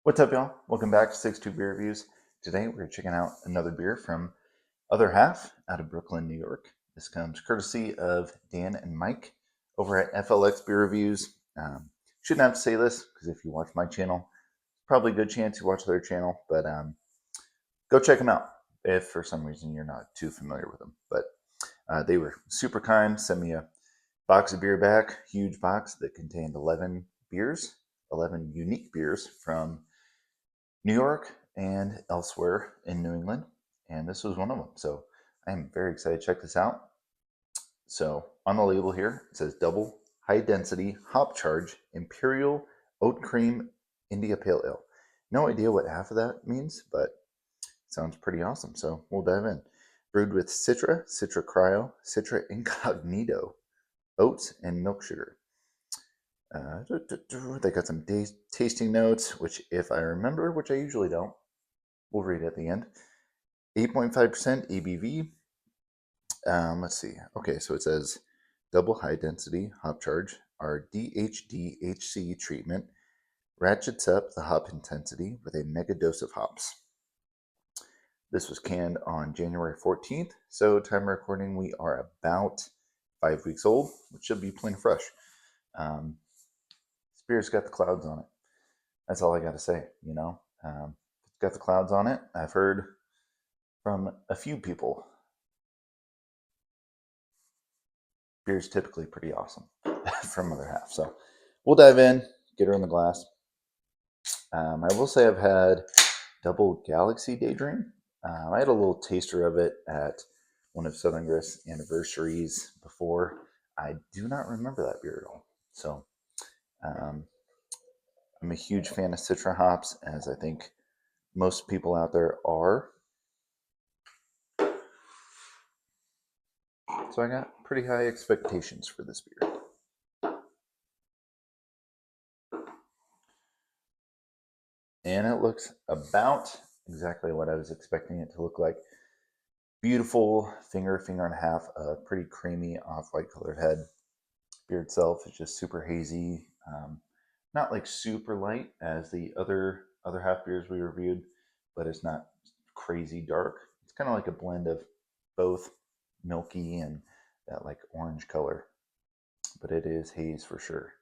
What's up, y'all? Welcome back to 62 Beer Reviews. Today we're checking out another beer from Other Half out of Brooklyn, New York. This comes courtesy of Dan and Mike over at FLX Beer Reviews. Shouldn't have to say this because if you watch my channel, probably a good chance you watch their channel, but go check them out if for some reason you're not too familiar with them. But they were super kind, sent me a box of beer back, huge box that contained 11 beers, 11 unique beers from New York and elsewhere in New England, and this was one of them. So I am very excited to check this out. So on the label here, it says double high density hop charge imperial oat cream India Pale Ale. No idea what half of that means, but it sounds pretty awesome. So we'll dive in. Brewed with Citra, Citra Cryo, Citra Incognito, oats, and milk sugar. They got some tasting notes, which if I remember, which I usually don't, we'll read at the end. 8.5% ABV. Let's see. Okay, so it says double high density hop charge. Our DHDHC treatment ratchets up the hop intensity with a mega dose of hops. This was canned on January 14th, so time of recording we are about 5 weeks old, which should be plenty fresh. This beer's got the clouds on it. That's all I got to say, you know. It's got the clouds on it. I've heard from a few people beer's typically pretty awesome from Other Half. So we'll dive in, get her in the glass. I will say I've had Double Galaxy Daydream. I had a little taster of it at one of Southern Grist's anniversaries before. I do not remember that beer at all. So I'm a huge fan of Citra hops, as I think most people out there are. So I got pretty high expectations for this beer. And it looks about exactly what I was expecting it to look like. Beautiful finger and a half, a pretty creamy off-white colored head. Beer itself is just super hazy, not like super light as the other half beers we reviewed, but it's not crazy dark. It's kind of like a blend of both milky and that like orange color, but it is haze for sure.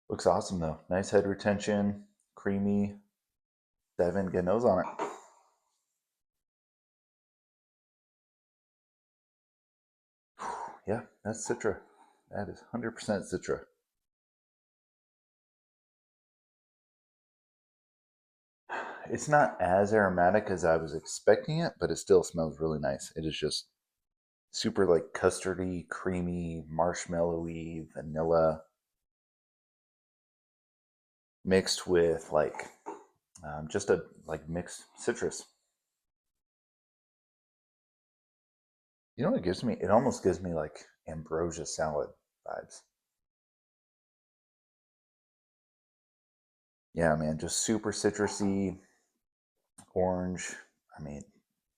Looks awesome though. Nice head retention, creamy. Dive in, get nose on it. Yeah, that's Citra. That is 100% Citra. It's not as aromatic as I was expecting it, but it still smells really nice. It is just super like custardy, creamy, marshmallowy, vanilla, mixed with like just a like mixed citrus. You know what it gives me? It almost gives me like ambrosia salad vibes. Yeah, man, just super citrusy, orange. I mean,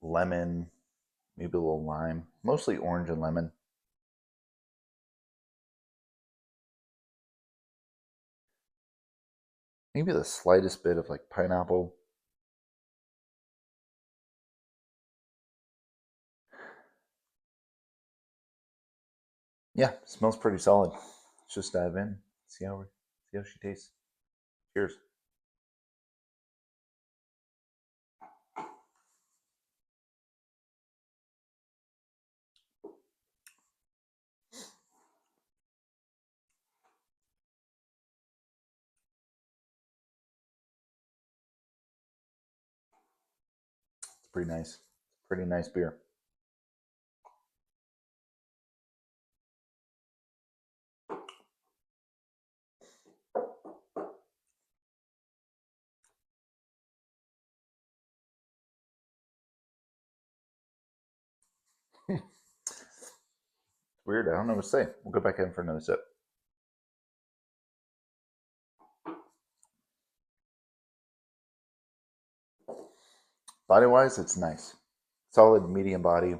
lemon, maybe a little lime, mostly orange and lemon. Maybe the slightest bit of like pineapple. Yeah, smells pretty solid. Let's just dive in, see how she tastes. Cheers. It's pretty nice. Pretty nice beer. Weird. I don't know what to say. We'll go back in for another sip. Body wise, it's nice. Solid medium body.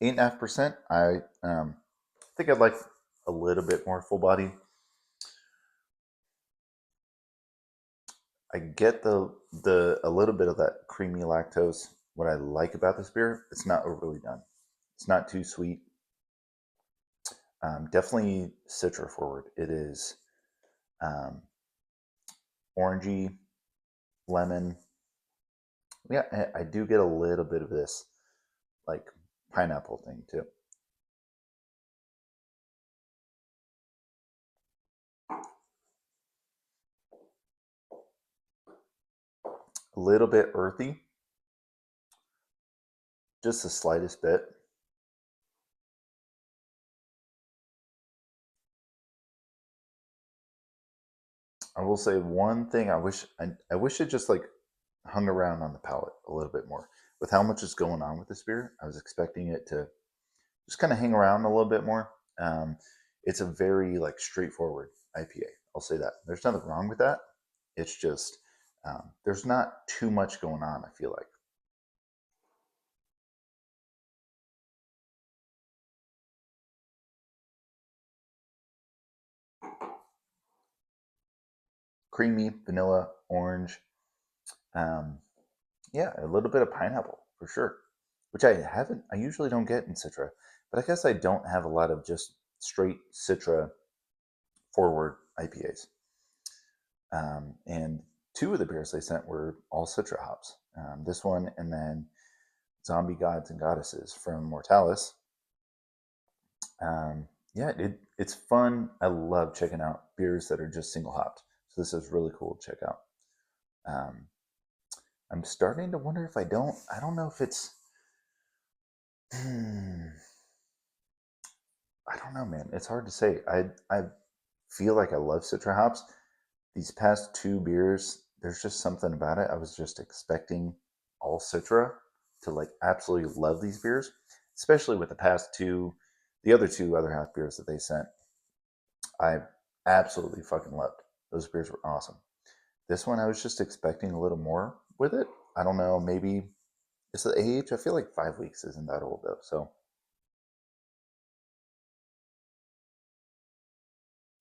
8.5%. I think I'd like a little bit more full body. I get the a little bit of that creamy lactose. What I like about this beer, it's not overly done. It's not too sweet. Definitely Citra forward. It is um, orangey, lemon. Yeah, I do get a little bit of this like pineapple thing too. A little bit earthy, just the slightest bit. I will say one thing. I wish it just like hung around on the palate a little bit more. With how much is going on with this beer, I was expecting it to just kind of hang around a little bit more. Um, it's a very like straightforward IPA. I'll say that. There's nothing wrong with that. It's just there's not too much going on. I feel like creamy, vanilla, orange. Um, yeah, a little bit of pineapple for sure, which I haven't. I usually don't get in Citra, but I guess I don't have a lot of just straight Citra forward IPAs. And two of the beers they sent were all Citra hops. This one and then Zombie Gods and Goddesses from Mortalis. Yeah, it's fun. I love checking out beers that are just single hopped. So this is really cool to check out. Um, I'm starting to wonder if I don't know if it's, hmm, I don't know, man. It's hard to say. I feel like I love Citra hops. These past two beers, there's just something about it. I was just expecting all Citra to like absolutely love these beers, especially with the past two, the other two other half beers that they sent. I absolutely fucking loved. Those beers were awesome. This one, I was just expecting a little more with it. I don't know. Maybe it's the age. I feel like 5 weeks isn't that old though. So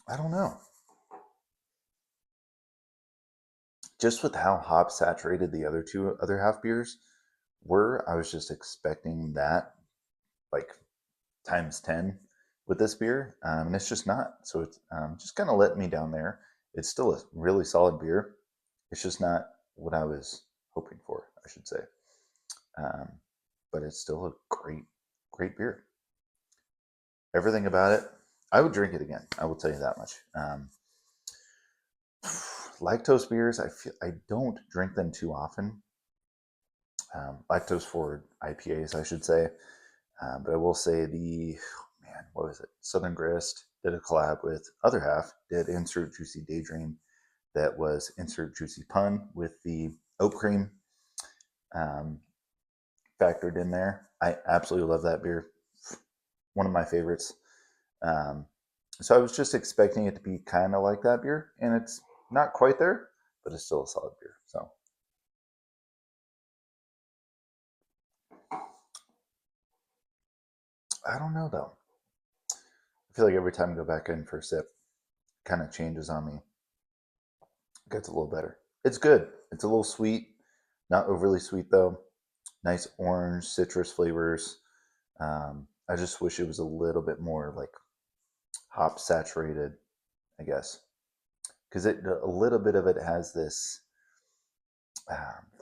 I don't know. Just with how hop saturated the other two other half beers were, I was just expecting that like times 10 with this beer, and it's just not. So it's just kind of let me down there. It's still a really solid beer. It's just not what I was hoping for, I should say. Um, but it's still a great beer. Everything about it, I would drink it again. I will tell you that much. Lactose beers, I don't drink them too often. Lactose forward IPAs, I should say. But I will say man, what was it? Southern Grist did a collab with Other Half, did Insert Juicy Daydream. That was Insert Juicy Pun with the oat cream um, factored in there. I absolutely love that beer. One of my favorites. Um, so I was just expecting it to be kind of like that beer, and it's not quite there, but it's still a solid beer. So I don't know though. I feel like every time I go back in for a sip, it kind of changes on me. It gets a little better. It's good. It's a little sweet, not overly sweet though. Nice orange citrus flavors. I just wish it was a little bit more like hop saturated, I guess, because it a little bit of it has this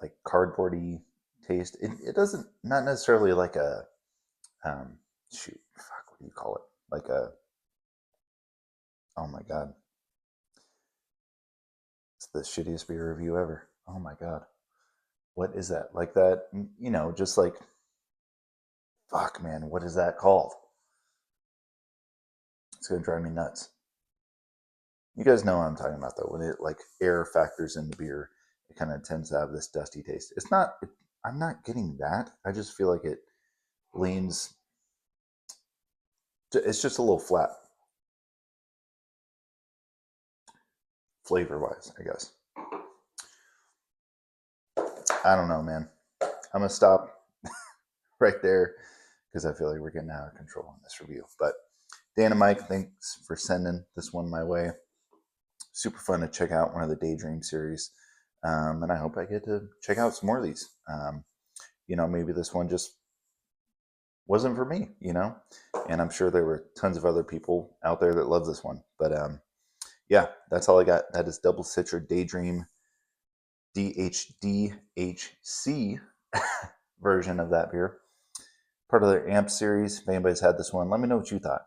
like cardboardy taste. It doesn't not necessarily like a um, shoot fuck what do you call it like a oh my god it's the shittiest beer review ever. Oh my god, what is that like that? Just like fuck man, what is that called? It's gonna drive me nuts. You guys know what I'm talking about though. When it like air factors in the beer, it kind of tends to have this dusty taste. It's not. I'm not getting that. I just feel like it leans. It's just a little flat, flavor wise, I guess. I don't know, man. I'm gonna stop right there because I feel like we're getting out of control on this review. But Dan and Mike, thanks for sending this one my way. Super fun to check out one of the Daydream series. and I hope I get to check out some more of these. Maybe this one just wasn't for me, and I'm sure there were tons of other people out there that love this one. But yeah, that's all I got. That is Double Citra Daydream DHDHC version of that beer. Part of their AMP series. If anybody's had this one, let me know what you thought.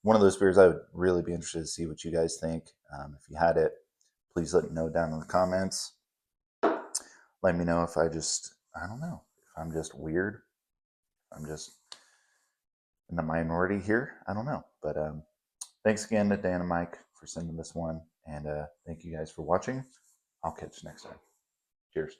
One of those beers I would really be interested to see what you guys think. If you had it, please let me know down in the comments. Let me know if I don't know, if I'm just weird. I'm just in the minority here. I don't know. But thanks again to Dan and Mike for sending this one. And thank you guys for watching. I'll catch you next time. Cheers.